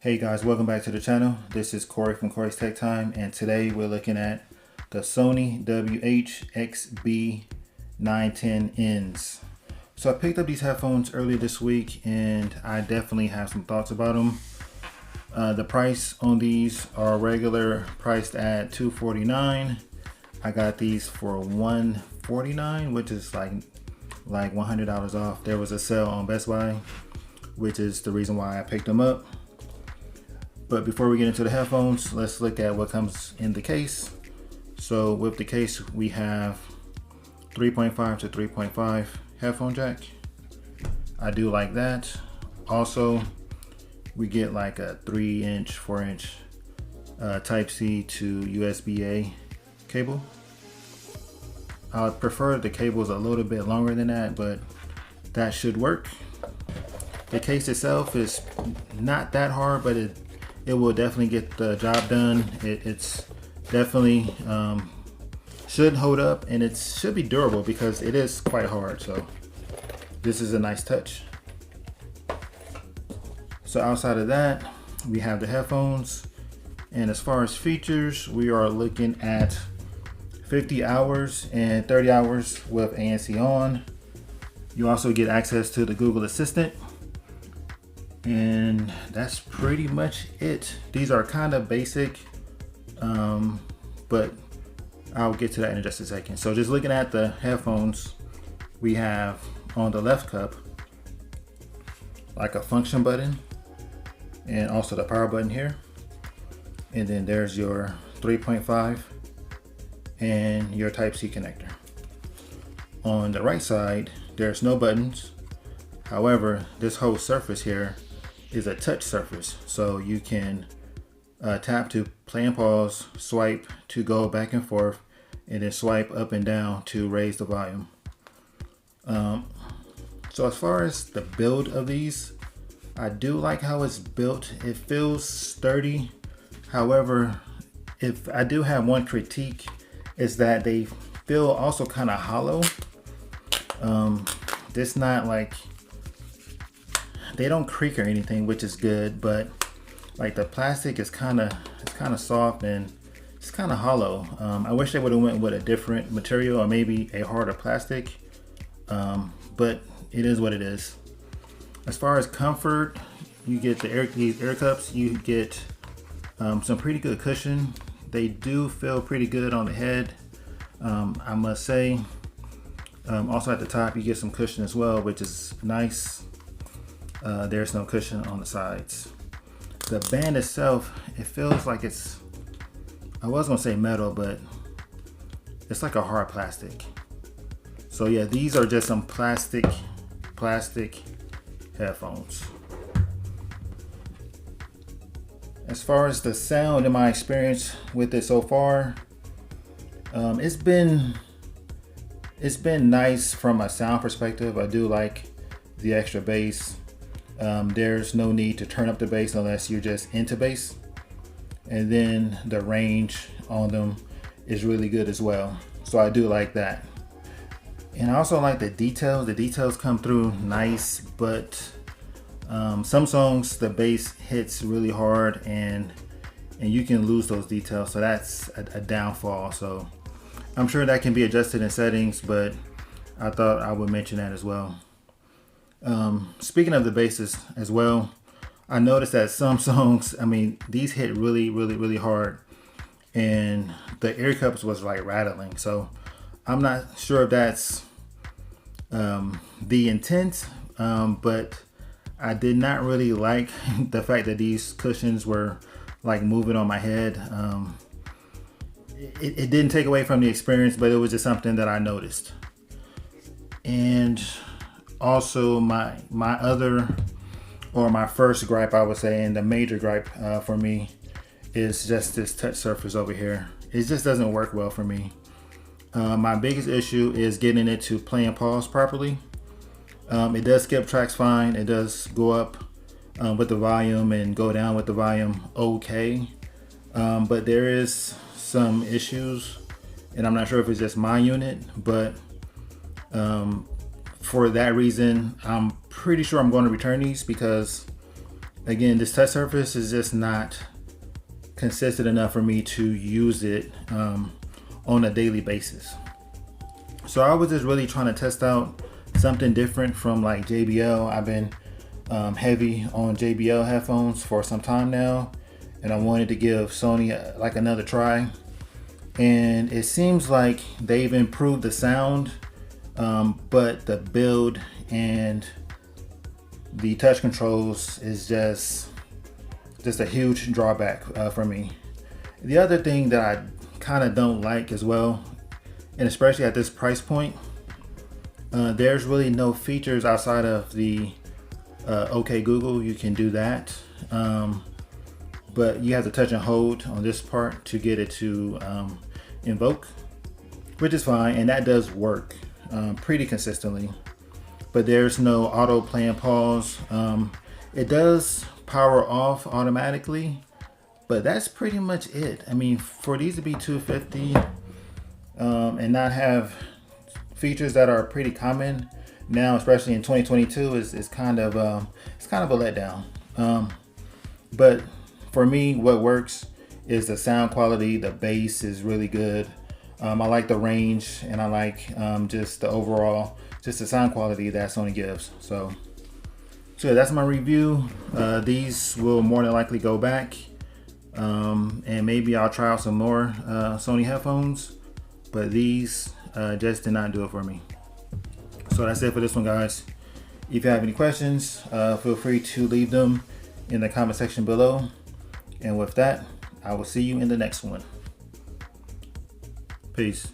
Hey guys, welcome back to the channel. This is Corey from Corey's Tech Time, and today we're looking at the Sony WH XB910Ns. So I picked up these headphones earlier this week and I definitely have some thoughts about them. The price on these are regular priced at $249. I got these for $149, which is like $100 off. There was a sale on Best Buy, which is the reason why I picked them up. But before we get into the headphones, let's look at what comes in the case. So with the case, we have 3.5 to 3.5 headphone jack. I do like that. Also, we get like a 3-inch, 4-inch Type-C to USB-A cable. I would prefer the cables a little bit longer than that, but that should work. The case itself is not that hard, but it will definitely get the job done. It's definitely should hold up, and it should be durable because it is quite hard. So this is a nice touch. So outside of that, we have the headphones, and as far as features, we are looking at 50 hours and 30 hours with ANC on. You also get access to the Google Assistant. And that's pretty much it. These are kind of basic, but I'll get to that in just a second. So just looking at the headphones, we have on the left cup like a function button and also the power button here. And then there's your 3.5 and your Type-C connector. On the right side, there's no buttons. However, this whole surface here is a touch surface, so you can tap to play and pause, swipe to go back and forth, and then swipe up and down to raise the volume. So as far as the build of these, I do like how it's built. It feels sturdy. However, if I do have one critique, is that they feel also kind of hollow. It's not like they don't creak or anything, which is good, but like the plastic is kind of soft and it's kind of hollow. I wish they would have went with a different material or maybe a harder plastic, but it is what it is. As far as comfort, you get these air cups. You get some pretty good cushion. They do feel pretty good on the head, I must say. Also at the top, you get some cushion as well, which is nice. There's no cushion on the sides. The band itself, it feels like it's, I was gonna say metal, but it's like a hard plastic. So yeah, these are just some plastic headphones. As far as the sound, in my experience with it so far, it's been nice from a sound perspective. I do like the extra bass. There's no need to turn up the bass unless you're just into bass. And then the range on them is really good as well. So I do like that. And I also like the details. The details come through nice, but some songs the bass hits really hard and you can lose those details. So that's a downfall. So I'm sure that can be adjusted in settings, but I thought I would mention that as well. Speaking of the basses as well, I noticed that some songs, I mean, these hit really hard, and the ear cups was like rattling. So I'm not sure if that's the intent, but I did not really like the fact that these cushions were like moving on my head. It didn't take away from the experience, but it was just something that I noticed. And also my first gripe, I would say, and the major gripe for me is just this touch surface over here. It just doesn't work well for me. My biggest issue is getting it to play and pause properly. It does skip tracks fine. It does go up with the volume and go down with the volume okay. But there is some issues, and I'm not sure if it's just my unit, but for that reason, I'm pretty sure I'm going to return these because Again, this touch surface is just not consistent enough for me to use it on a daily basis. So I was just really trying to test out something different from like JBL. I've been heavy on JBL headphones for some time now, and I wanted to give Sony like another try. And it seems like they've improved the sound, but the build and the touch controls is just a huge drawback for me. The other thing that I kind of don't like as well, and especially at this price point, there's really no features outside of the OK Google. You can do that, but you have to touch and hold on this part to get it to invoke, which is fine, and that does work pretty consistently. But there's no auto play and pause. It does power off automatically, but that's pretty much it. I mean, for these to be $250 and not have features that are pretty common now, especially in 2022, is kind of a letdown. But for me, what works is the sound quality. The bass is really good. I like the range, and I like just the overall, just the sound quality that Sony gives. So yeah, that's my review. These will more than likely go back, and maybe I'll try out some more Sony headphones, but these just did not do it for me. So that's it for this one, guys. If you have any questions, feel free to leave them in the comment section below. And with that, I will see you in the next one. Peace.